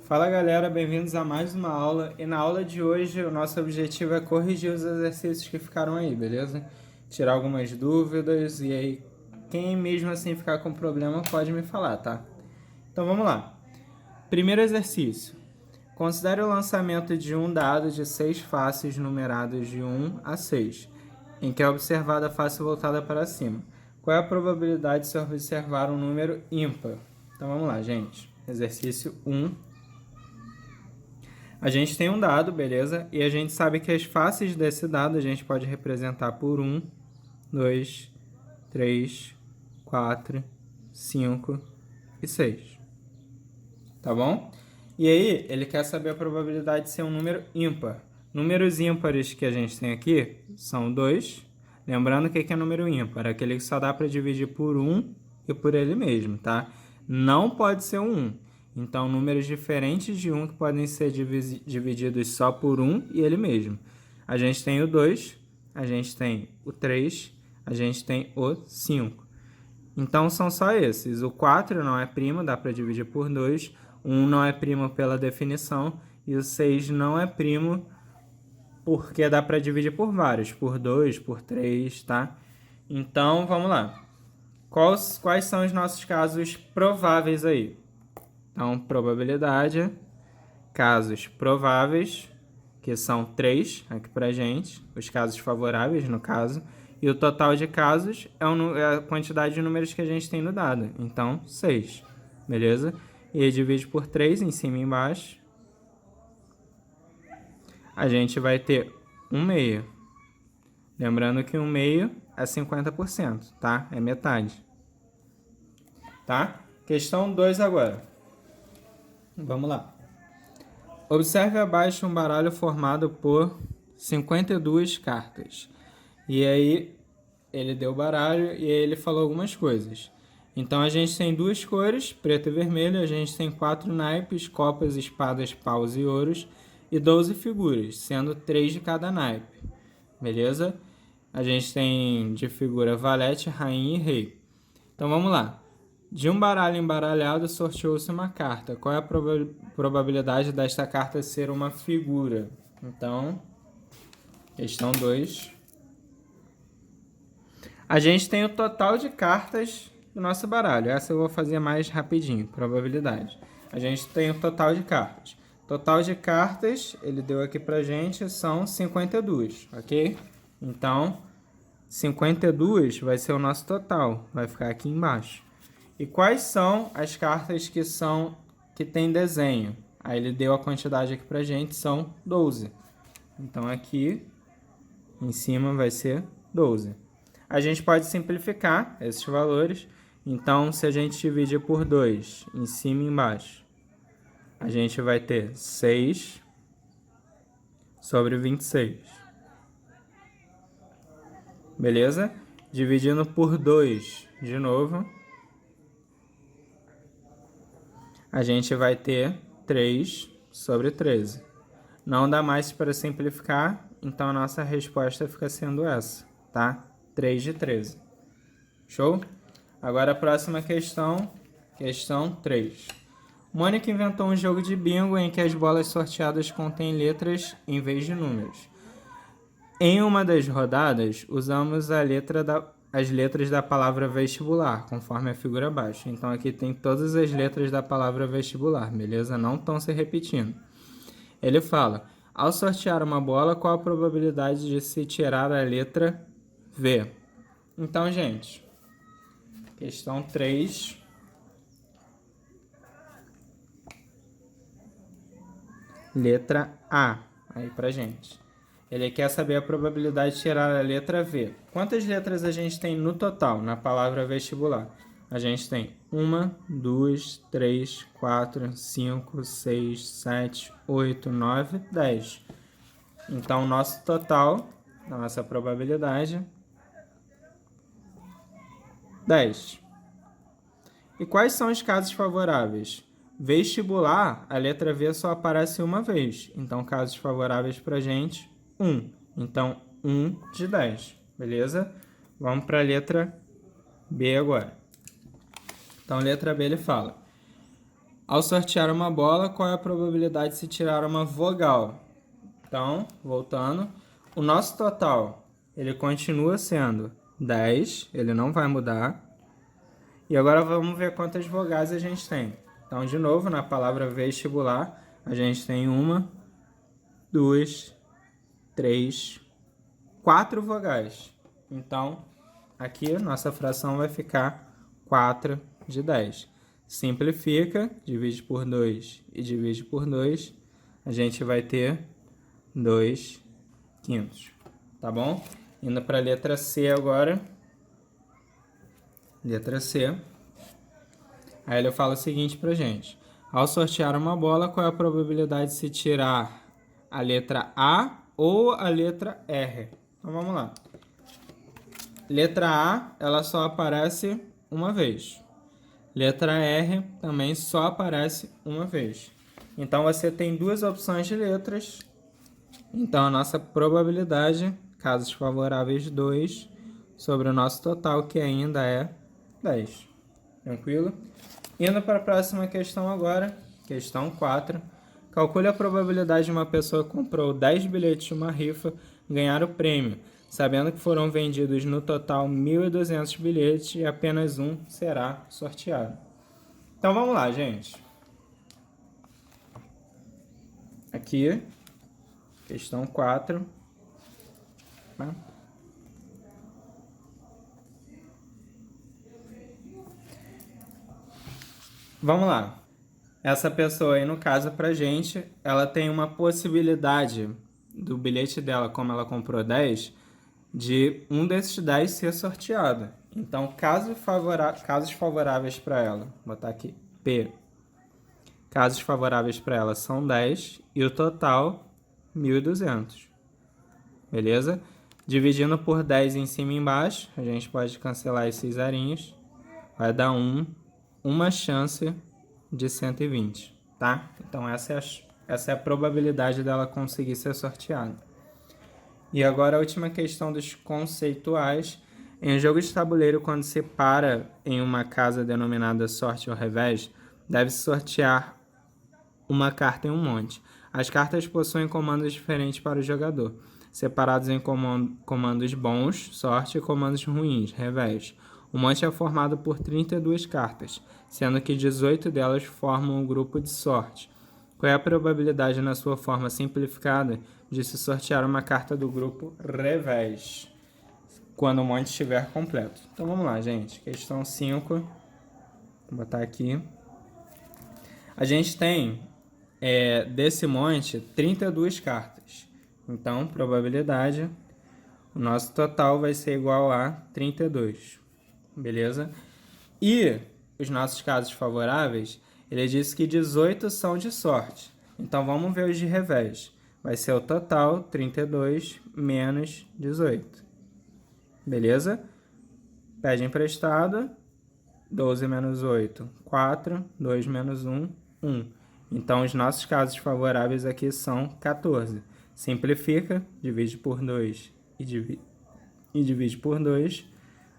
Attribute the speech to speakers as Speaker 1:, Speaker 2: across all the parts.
Speaker 1: Fala galera, bem-vindos a mais uma aula. E na aula de hoje o nosso objetivo é corrigir os exercícios que ficaram aí, beleza? Tirar algumas dúvidas e aí quem mesmo assim ficar com problema pode me falar, tá? Então vamos lá. Primeiro exercício. Considere o lançamento de um dado de 6 faces numeradas de 1 a 6, em que é observada a face voltada para cima. Qual é a probabilidade de se observar um número ímpar? Então vamos lá, gente. Exercício 1. A gente tem um dado, beleza? E a gente sabe que as faces desse dado a gente pode representar por 1, 2, 3, 4, 5 e 6. Tá bom? E aí, ele quer saber a probabilidade de ser um número ímpar. Números ímpares que a gente tem aqui são 2. Lembrando que aqui é número ímpar, aquele que só dá para dividir por 1 e por ele mesmo, tá? Não pode ser um 1. Então, números diferentes de 1 que podem ser divididos só por 1 e ele mesmo. A gente tem o 2, a gente tem o 3, a gente tem o 5. Então, são só esses. O 4 não é primo, dá para dividir por 2. O 1 não é primo pela definição. E o 6 não é primo porque dá para dividir por vários. Por 2, por 3, tá? Então, vamos lá. Quais são os nossos casos prováveis aí? Então, probabilidade, casos prováveis, que são 3 aqui pra gente, os casos favoráveis no caso, e o total de casos é a quantidade de números que a gente tem no dado, então 6, beleza? E divide por 3 em cima e embaixo, a gente vai ter 1 meio. Lembrando que 1 meio é 50%, tá? É metade. Tá? Questão 2 agora. Vamos lá. Observe abaixo um baralho formado por 52 cartas. E aí, ele deu o baralho e aí ele falou algumas coisas. Então, a gente tem duas cores, preto e vermelho. A gente tem 4 naipes, copas, espadas, paus e ouros. E 12 figuras, sendo 3 de cada naipe. Beleza? A gente tem de figura valete, rainha e rei. Então, vamos lá. De um baralho embaralhado, sorteou-se uma carta. Qual é a probabilidade desta carta ser uma figura? Então, questão 2. A gente tem o total de cartas do nosso baralho. Essa eu vou fazer mais rapidinho, probabilidade. A gente tem o total de cartas. Total de cartas, ele deu aqui pra gente, são 52, ok? Então, 52 vai ser o nosso total, vai ficar aqui embaixo. E quais são as cartas que tem desenho? Aí ele deu a quantidade aqui pra gente, são 12. Então aqui em cima vai ser 12. A gente pode simplificar esses valores. Então, se a gente dividir por 2, em cima e embaixo, a gente vai ter 6 sobre 26. Beleza? Dividindo por 2 de novo, a gente vai ter 3 sobre 13. Não dá mais para simplificar, então a nossa resposta fica sendo essa, tá? 3 de 13. Show? Agora a próxima questão, questão 3. Mônica inventou um jogo de bingo em que as bolas sorteadas contêm letras em vez de números. Em uma das rodadas, usamos as letras da palavra vestibular, conforme a figura abaixo. Então, aqui tem todas as letras da palavra vestibular, beleza? Não estão se repetindo. Ele fala, ao sortear uma bola, qual a probabilidade de se tirar a letra V? Então, gente, questão 3. Letra A, aí pra gente. Ele quer saber a probabilidade de tirar a letra V. Quantas letras a gente tem no total, na palavra vestibular? A gente tem 1, 2, 3, 4, 5, 6, 7, 8, 9, 10. Então, o nosso total, nossa probabilidade, 10. E quais são os casos favoráveis? Vestibular, a letra V só aparece uma vez. Então, casos favoráveis pra gente, 1. Então, 1 de 10. Beleza? Vamos para a letra B agora. Então, letra B ele fala. Ao sortear uma bola, qual é a probabilidade de se tirar uma vogal? Então, voltando, o nosso total, ele continua sendo 10, ele não vai mudar. E agora vamos ver quantas vogais a gente tem. Então, de novo, na palavra vestibular, a gente tem 1, 2, 3, 4 vogais. Então, aqui nossa fração vai ficar 4 de 10. Simplifica, divide por 2 e divide por 2, a gente vai ter 2 quintos. Tá bom? Indo para a letra C agora. Letra C. Aí ele fala o seguinte pra gente. Ao sortear uma bola, qual é a probabilidade de se tirar a letra A ou a letra R? Então vamos lá. Letra A, ela só aparece uma vez. Letra R também só aparece uma vez. Então você tem duas opções de letras. Então a nossa probabilidade, casos favoráveis 2, sobre o nosso total, que ainda é 10. Tranquilo? Indo para a próxima questão agora, questão 4. Calcule a probabilidade de uma pessoa que comprou 10 bilhetes de uma rifa ganhar o prêmio, sabendo que foram vendidos no total 1.200 bilhetes e apenas um será sorteado. Então vamos lá, gente. Aqui, questão 4. Tá? Vamos lá. Essa pessoa aí, no caso, pra gente, ela tem uma possibilidade do bilhete dela, como ela comprou 10, de um desses 10 ser sorteado. Então, casos favoráveis para ela, vou botar aqui, P. Casos favoráveis para ela são 10 e o total 1.200. Beleza? Dividindo por 10 em cima e embaixo, a gente pode cancelar esses zerinhos. Vai dar uma chance de 120, tá? Então essa é a probabilidade dela conseguir ser sorteada. E agora a última questão dos conceituais. Em um jogo de tabuleiro, quando se para em uma casa denominada sorte ou revés, deve-se sortear uma carta em um monte. As cartas possuem comandos diferentes para o jogador, separados em comandos bons, sorte, e comandos ruins, revés. O monte é formado por 32 cartas, sendo que 18 delas formam o grupo de sorte. Qual é a probabilidade, na sua forma simplificada, de se sortear uma carta do grupo revés, quando o monte estiver completo? Então vamos lá, gente. Questão 5. Vou botar aqui. A gente tem, desse monte, 32 cartas. Então, probabilidade, o nosso total vai ser igual a 32. Beleza? E os nossos casos favoráveis, ele disse que 18 são de sorte. Então, vamos ver os de revés. Vai ser o total, 32 menos 18. Beleza? Pede emprestado, 12 menos 8, 4. 2 menos 1, 1. Então, os nossos casos favoráveis aqui são 14. Simplifica, divide por 2 e divide por 2.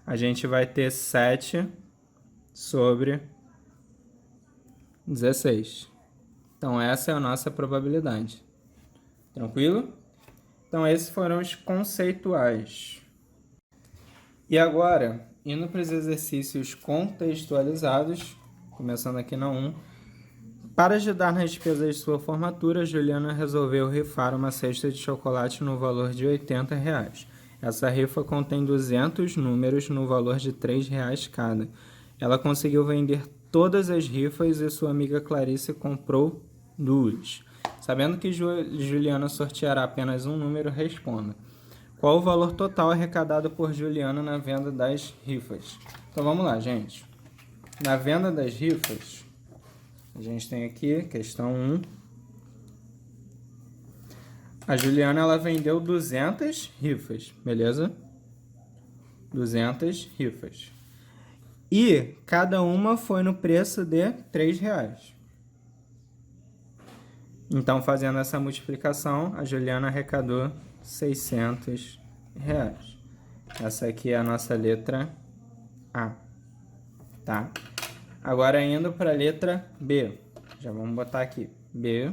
Speaker 1: A gente vai ter 7 sobre 16. Então, essa é a nossa probabilidade. Tranquilo? Então, esses foram os conceituais. E agora, indo para os exercícios contextualizados, começando aqui na 1. Para ajudar nas despesas de sua formatura, Juliana resolveu rifar uma cesta de chocolate no valor de R$80. Essa rifa contém 200 números no valor de R$3 cada. Ela conseguiu vender todas as rifas e sua amiga Clarice comprou 2. Sabendo que Juliana sorteará apenas um número, responda. Qual o valor total arrecadado por Juliana na venda das rifas? Então vamos lá, gente. Na venda das rifas, a gente tem aqui, questão 1. A Juliana, ela vendeu 200 rifas, beleza? 200 rifas. E cada uma foi no preço de R$3. Então, fazendo essa multiplicação, a Juliana arrecadou R$600. Essa aqui é a nossa letra A, tá? Agora, indo para a letra B. Já vamos botar aqui B.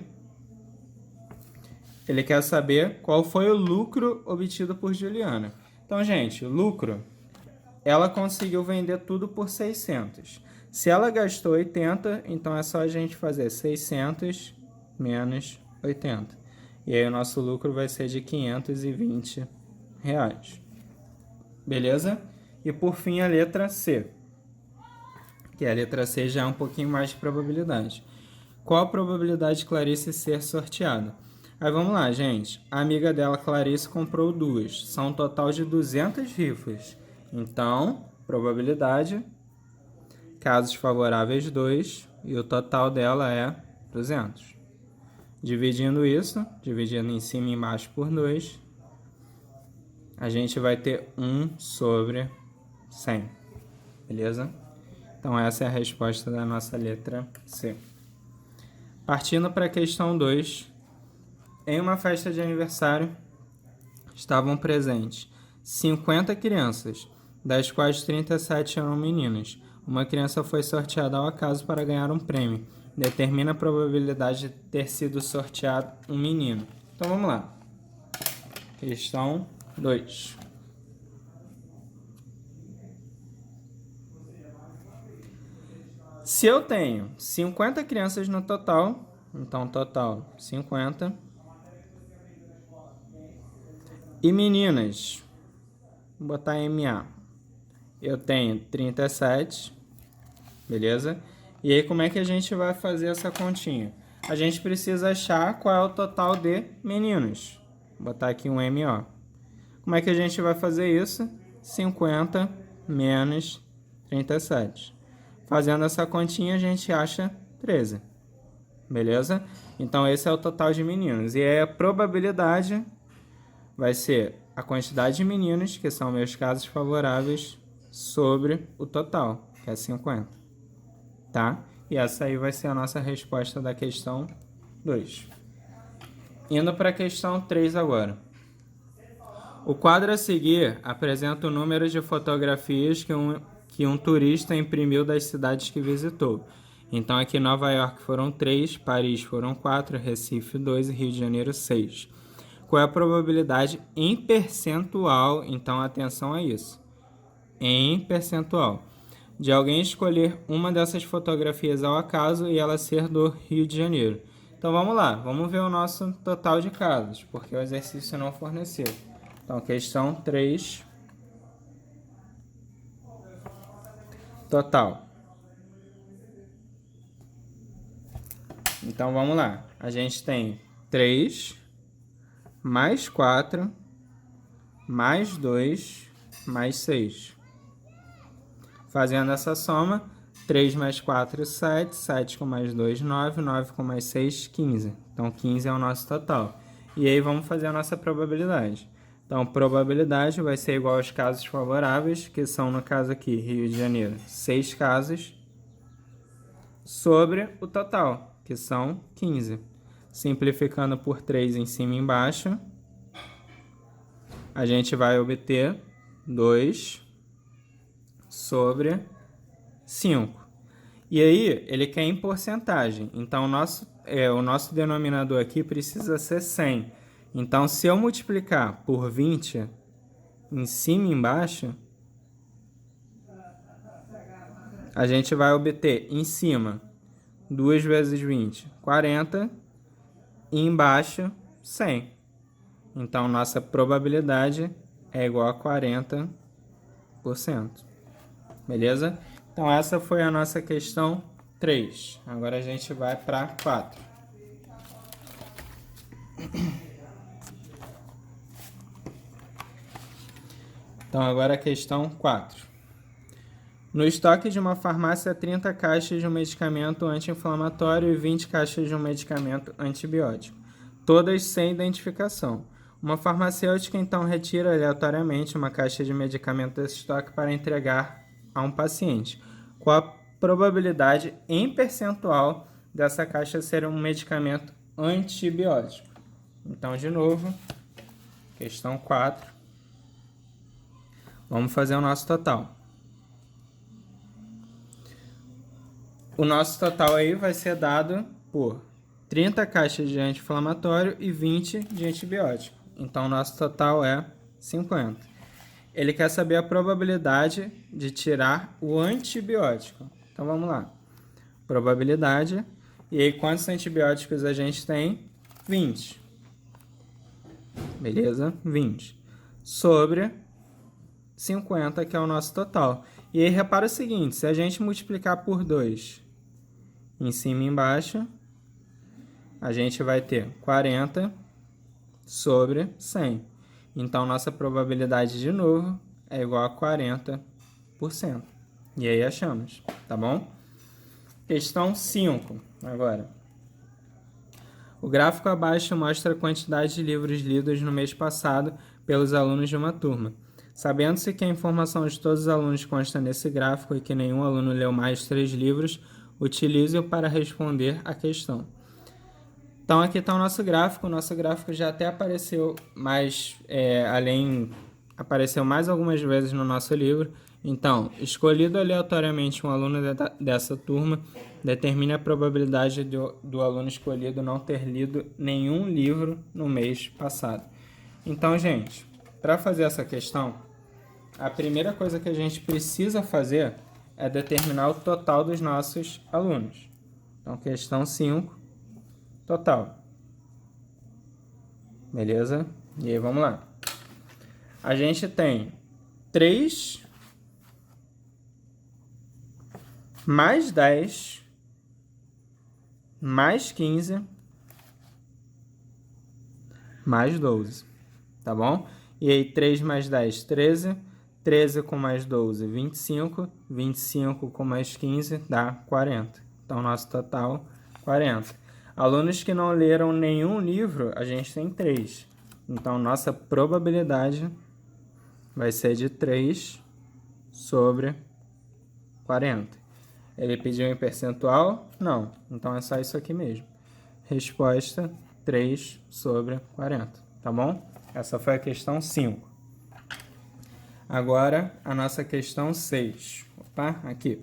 Speaker 1: Ele quer saber qual foi o lucro obtido por Juliana. Então, gente, o lucro, ela conseguiu vender tudo por 600. Se ela gastou 80, então é só a gente fazer 600 menos 80. E aí o nosso lucro vai ser de R$520. Beleza? E por fim a letra C. Que a letra C já é um pouquinho mais de probabilidade. Qual a probabilidade de Clarice ser sorteada? Aí vamos lá, gente. A amiga dela, Clarice, comprou 2. São um total de 200 rifas. Então, probabilidade, casos favoráveis 2, e o total dela é 200. Dividindo isso, dividindo em cima e embaixo por 2, a gente vai ter 1 sobre 100. Beleza? Então, essa é a resposta da nossa letra C. Partindo para a questão 2, em uma festa de aniversário estavam presentes 50 crianças, das quais 37 eram meninas. Uma criança foi sorteada ao acaso para ganhar um prêmio. Determina a probabilidade de ter sido sorteado um menino. Então vamos lá. Questão 2. Se eu tenho 50 crianças no total, então total 50, e meninas, vou botar MA, eu tenho 37, beleza? E aí como é que a gente vai fazer essa continha? A gente precisa achar qual é o total de meninos. Vou botar aqui um MO. Como é que a gente vai fazer isso? 50 menos 37. Fazendo essa continha, a gente acha 13. Beleza? Então, esse é o total de meninos. E aí, a probabilidade vai ser a quantidade de meninos, que são meus casos favoráveis, sobre o total, que é 50. Tá? E essa aí vai ser a nossa resposta da questão 2. Indo para a questão 3 agora. O quadro a seguir apresenta o número de fotografias que um turista imprimiu das cidades que visitou. Então, aqui em Nova York foram 3, Paris foram 4, Recife 2 e Rio de Janeiro 6. Qual é a probabilidade em percentual? Então, atenção a isso. Em percentual. De alguém escolher uma dessas fotografias ao acaso e ela ser do Rio de Janeiro. Então, vamos lá. Vamos ver o nosso total de casos, porque o exercício não forneceu. Então, questão 3. Total. Então, vamos lá. A gente tem 3, mais 4, mais 2, mais 6. Fazendo essa soma, 3 mais 4, 7, 7 com mais 2, 9, 9 com mais 6, 15. Então, 15 é o nosso total. E aí, vamos fazer a nossa probabilidade. Então, probabilidade vai ser igual aos casos favoráveis, que são, no caso aqui, Rio de Janeiro, 6 casos, sobre o total, que são 15. Simplificando por 3 em cima e embaixo, a gente vai obter 2 sobre 5. E aí, ele quer em porcentagem. Então, o nosso denominador aqui precisa ser 100. Então, se eu multiplicar por 20 em cima e embaixo, a gente vai obter em cima 2 vezes 20, 40, e embaixo 100. Então, nossa probabilidade é igual a 40%. Beleza? Então, essa foi a nossa questão 3. Agora a gente vai para 4. Então, agora a questão 4. No estoque de uma farmácia, 30 caixas de um medicamento anti-inflamatório e 20 caixas de um medicamento antibiótico, todas sem identificação. Uma farmacêutica então retira aleatoriamente uma caixa de medicamento desse estoque para entregar a um paciente. Qual a probabilidade em percentual dessa caixa ser um medicamento antibiótico? Então, de novo, questão 4. Vamos fazer o nosso total. O nosso total aí vai ser dado por 30 caixas de anti-inflamatório e 20 de antibiótico. Então, nosso total é 50. Ele quer saber a probabilidade de tirar o antibiótico. Então, vamos lá. Probabilidade. E aí, quantos antibióticos a gente tem? 20. Beleza? 20. Sobre 50, que é o nosso total. E aí, repara o seguinte. Se a gente multiplicar por 2 em cima e embaixo, a gente vai ter 40 sobre 100. Então, nossa probabilidade, de novo, é igual a 40%. E aí, achamos, tá bom? Questão 5, agora. O gráfico abaixo mostra a quantidade de livros lidos no mês passado pelos alunos de uma turma. Sabendo-se que a informação de todos os alunos consta nesse gráfico e que nenhum aluno leu mais de 3 livros, utilize-o para responder a questão. Então, aqui está o nosso gráfico. O nosso gráfico já até apareceu mais, apareceu mais algumas vezes no nosso livro. Então, escolhido aleatoriamente um aluno dessa turma, determine a probabilidade do aluno escolhido não ter lido nenhum livro no mês passado. Então, gente, para fazer essa questão, a primeira coisa que a gente precisa fazer é determinar o total dos nossos alunos. Então, questão 5, total. Beleza? E aí, vamos lá. A gente tem 3 mais 10 mais 15 mais 12, tá bom? E aí 3 mais 10, 13, 13 com mais 12, 25, 25 com mais 15 dá 40. Então, nosso total, 40. Alunos que não leram nenhum livro, a gente tem 3. Então, nossa probabilidade vai ser de 3 sobre 40. Ele pediu em percentual? Não. Então, é só isso aqui mesmo. Resposta, 3 sobre 40. Tá bom? Essa foi a questão 5. Agora, a nossa questão 6. Opa, aqui.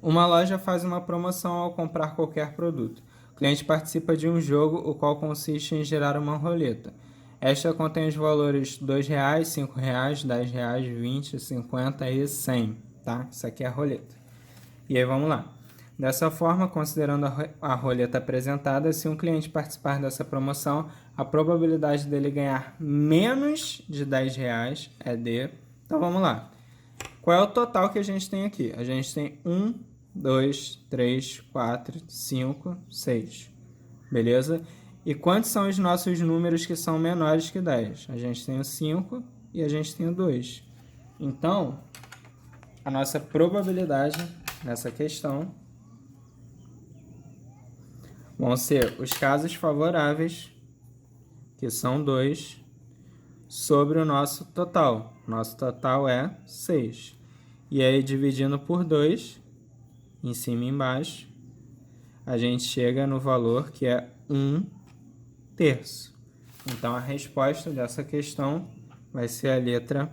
Speaker 1: Uma loja faz uma promoção ao comprar qualquer produto. O cliente participa de um jogo, o qual consiste em girar uma roleta. Esta contém os valores R$ 2, R$ 5, R$ 10, R$ 20, 50 e 100. Tá? Isso aqui é a roleta. E aí, vamos lá. Dessa forma, considerando a roleta apresentada, se um cliente participar dessa promoção, a probabilidade dele ganhar menos de R$ 10 é de... Então, vamos lá. Qual é o total que a gente tem aqui? A gente tem 1, 2, 3, 4, 5, 6. Beleza? E quantos são os nossos números que são menores que 10? A gente tem o 5 e a gente tem o 2. Então, a nossa probabilidade nessa questão vão ser os casos favoráveis, que são 2, sobre o nosso total. Nosso total é 6. E aí, dividindo por 2, em cima e embaixo, a gente chega no valor que é 1/3. Então, a resposta dessa questão vai ser a letra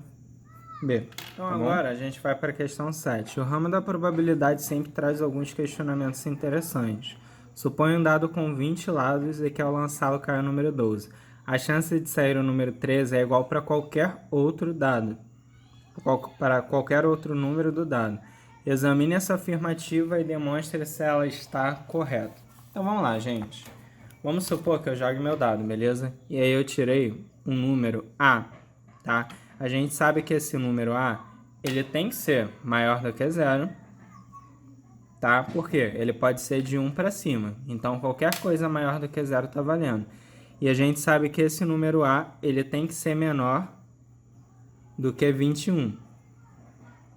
Speaker 1: B. Então, agora a gente vai para a questão 7. O ramo da probabilidade sempre traz alguns questionamentos interessantes. Suponha um dado com 20 lados e que ao lançá-lo cai o número 12. A chance de sair o número 13 é igual para qualquer outro dado, para qualquer outro número do dado. Examine essa afirmativa e demonstre se ela está correta. Então, vamos lá, gente. Vamos supor que eu jogue meu dado, beleza? E aí eu tirei um número A, tá? A gente sabe que esse número A, ele tem que ser maior do que 0, tá? Por quê? Ele pode ser de 1 para cima. Então, qualquer coisa maior do que 0 está valendo. E a gente sabe que esse número A, ele tem que ser menor do que 21,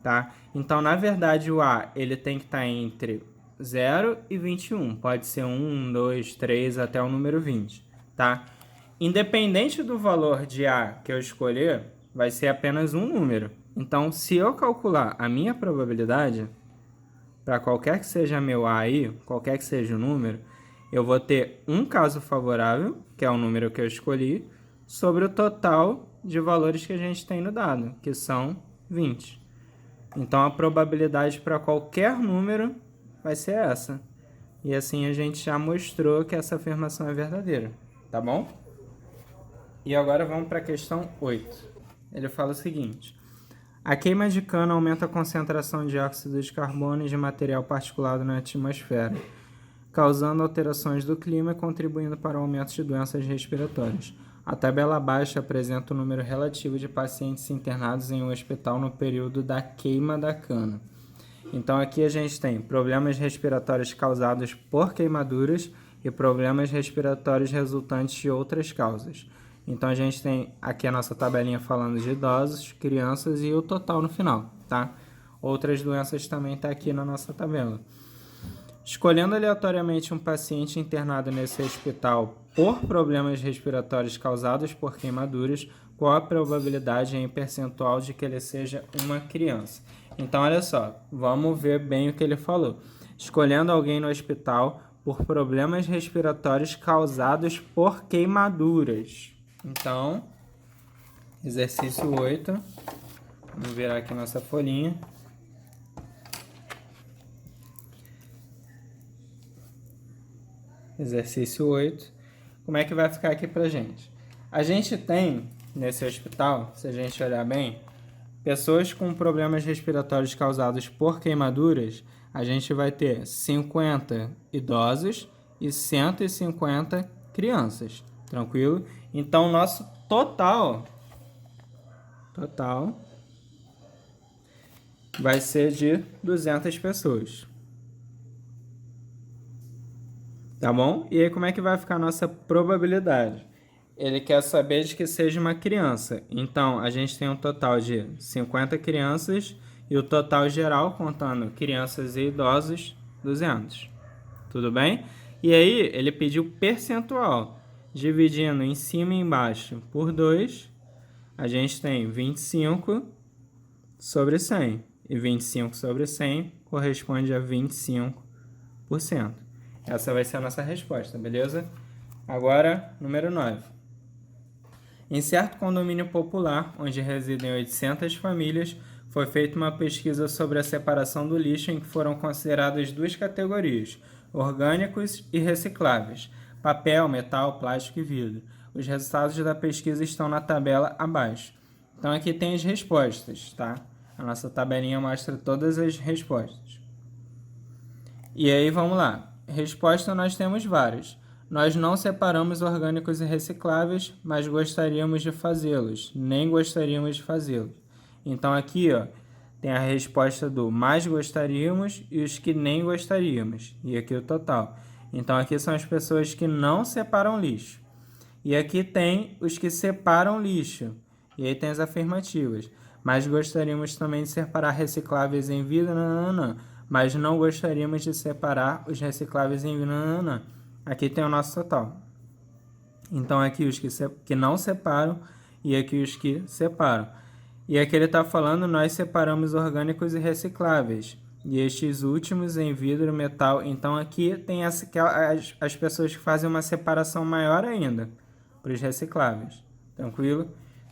Speaker 1: tá? Então, na verdade, o A, ele tem que estar entre 0 e 21. Pode ser 1, 2, 3, até o número 20, tá? Independente do valor de A que eu escolher, vai ser apenas um número. Então, se eu calcular a minha probabilidade, para qualquer que seja meu A aí, qualquer que seja o número, eu vou ter um caso favorável, que é o número que eu escolhi, sobre o total de valores que a gente tem no dado, que são 20. Então, a probabilidade para qualquer número vai ser essa. E assim a gente já mostrou que essa afirmação é verdadeira, tá bom? E agora vamos para a questão 8. Ele fala o seguinte: a queima de cana aumenta a concentração de dióxido de carbono e de material particulado na atmosfera, causando alterações do clima e contribuindo para o aumento de doenças respiratórias. A tabela abaixo apresenta o número relativo de pacientes internados em um hospital no período da queima da cana. Então aqui a gente tem problemas respiratórios causados por queimaduras e problemas respiratórios resultantes de outras causas. Então a gente tem aqui a nossa tabelinha falando de idosos, crianças e o total no final, tá? Outras doenças também tá aqui na nossa tabela. Escolhendo aleatoriamente um paciente internado nesse hospital por problemas respiratórios causados por queimaduras, qual a probabilidade em percentual de que ele seja uma criança? Então, olha só, vamos ver bem o que ele falou. Escolhendo alguém no hospital por problemas respiratórios causados por queimaduras. Então, exercício 8. Vamos virar aqui nossa folhinha. Exercício 8. Como é que vai ficar aqui pra gente? A gente tem, nesse hospital, se a gente olhar bem, pessoas com problemas respiratórios causados por queimaduras, a gente vai ter 50 idosos e 150 crianças, tranquilo? Então, nosso total vai ser de 200 pessoas. Tá bom? E aí, como é que vai ficar a nossa probabilidade? Ele quer saber de que seja uma criança. Então, a gente tem um total de 50 crianças e o total geral, contando crianças e idosos, 200. Tudo bem? E aí, ele pediu percentual. Dividindo em cima e embaixo por 2, a gente tem 25 sobre 100. E 25 sobre 100 corresponde a 25%. Essa vai ser a nossa resposta, beleza? Agora, número 9. Em certo condomínio popular, onde residem 800 famílias, foi feita uma pesquisa sobre a separação do lixo em que foram consideradas duas categorias, orgânicos e recicláveis, papel, metal, plástico e vidro. Os resultados da pesquisa estão na tabela abaixo. Então aqui tem as respostas, tá? A nossa tabelinha mostra todas as respostas. E aí vamos lá. Resposta nós temos várias. Nós não separamos orgânicos e recicláveis, mas gostaríamos de fazê-los. Nem gostaríamos de fazê-los. Então aqui, ó, tem a resposta do mais gostaríamos e os que nem gostaríamos. E aqui o total. Então aqui são as pessoas que não separam lixo. E aqui tem os que separam lixo. E aí tem as afirmativas. Mas gostaríamos também de separar recicláveis em vidro, mas não gostaríamos de separar os recicláveis em vidro, Aqui tem o nosso total. Então aqui os que não separam e aqui os que separam. E aqui ele está falando, nós separamos orgânicos e recicláveis. E estes últimos em vidro, metal. Então aqui tem as pessoas que fazem uma separação maior ainda para os recicláveis. Tranquilo?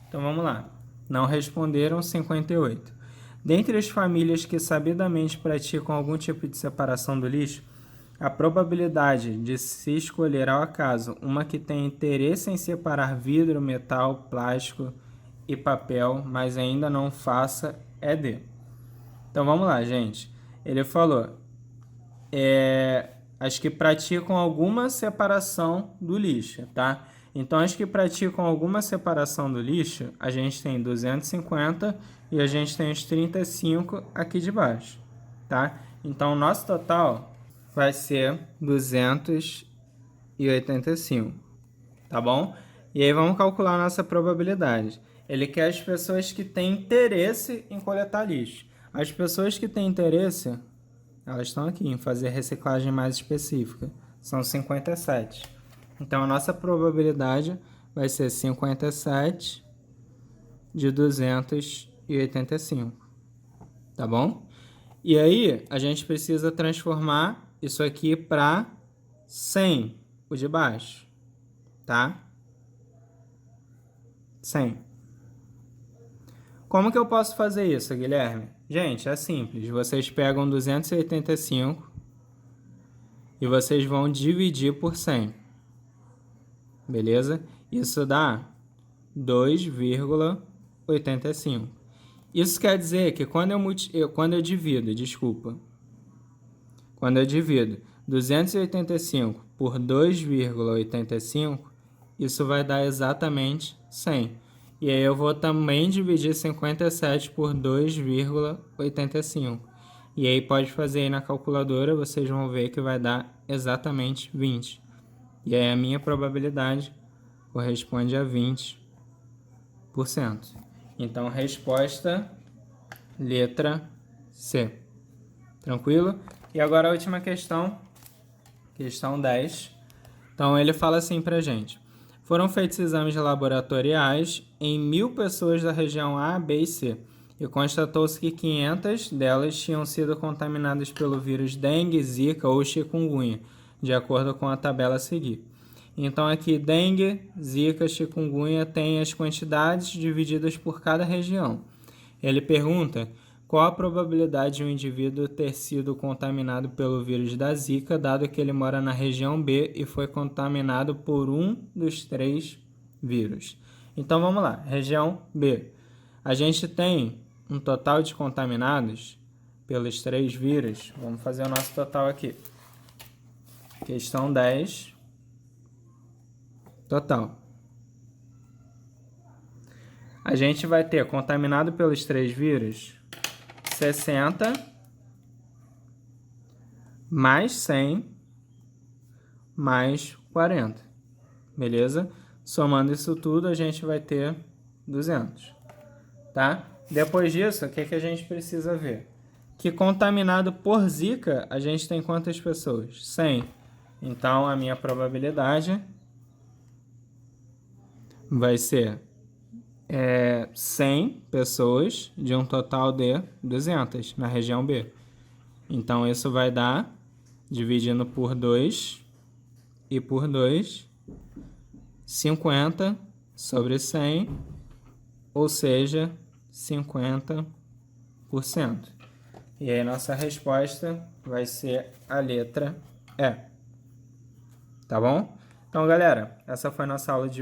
Speaker 1: Então vamos lá. Não responderam 58. Dentre as famílias que sabidamente praticam algum tipo de separação do lixo, a probabilidade de se escolher ao acaso uma que tem interesse em separar vidro, metal, plástico e papel, mas ainda não faça, é D. Então vamos lá, gente. Ele falou, as que praticam alguma separação do lixo, tá? Então, as que praticam alguma separação do lixo, a gente tem 250 e a gente tem os 35 aqui de baixo, tá? Então, o nosso total vai ser 285, tá bom? E aí, vamos calcular a nossa probabilidade. Ele quer as pessoas que têm interesse em coletar lixo. As pessoas que têm interesse, elas estão aqui em fazer reciclagem mais específica. São 57. Então, a nossa probabilidade vai ser 57 de 285. Tá bom? E aí, a gente precisa transformar isso aqui para 100, o de baixo. Tá? 100. Como que eu posso fazer isso, Guilherme? Gente, é simples. Vocês pegam 285 e vocês vão dividir por 100. Beleza? Isso dá 2,85. Isso quer dizer que quando eu divido 285 por 2,85, isso vai dar exatamente 100. E aí eu vou também dividir 57 por 2,85. E aí pode fazer aí na calculadora, vocês vão ver que vai dar exatamente 20. E aí a minha probabilidade corresponde a 20%. Então, resposta, letra C. Tranquilo? E agora a última questão, questão 10. Então, ele fala assim pra gente. Foram feitos exames laboratoriais em 1.000 pessoas da região A, B e C. E constatou-se que 500 delas tinham sido contaminadas pelo vírus dengue, zika ou chikungunya, de acordo com a tabela a seguir. Então, aqui, dengue, zika, chikungunya tem as quantidades divididas por cada região. Ele pergunta qual a probabilidade de um indivíduo ter sido contaminado pelo vírus da zika, dado que ele mora na região B e foi contaminado por um dos 3 vírus. Então, vamos lá. Região B. A gente tem um total de contaminados pelos 3 vírus. Vamos fazer o nosso total aqui. Questão 10. Total. A gente vai ter contaminado pelos 3 vírus 60 mais 100 mais 40. Beleza? Somando isso tudo, a gente vai ter 200. Tá? Depois disso, o que a gente precisa ver? Que contaminado por zika, a gente tem quantas pessoas? 100. Então, a minha probabilidade vai ser 100 pessoas de um total de 200 na região B. Então, isso vai dar, dividindo por 2 e por 2, 50 sobre 100, ou seja, 50%. E aí, nossa resposta vai ser a letra E. Tá bom? Então, galera, essa foi a nossa aula de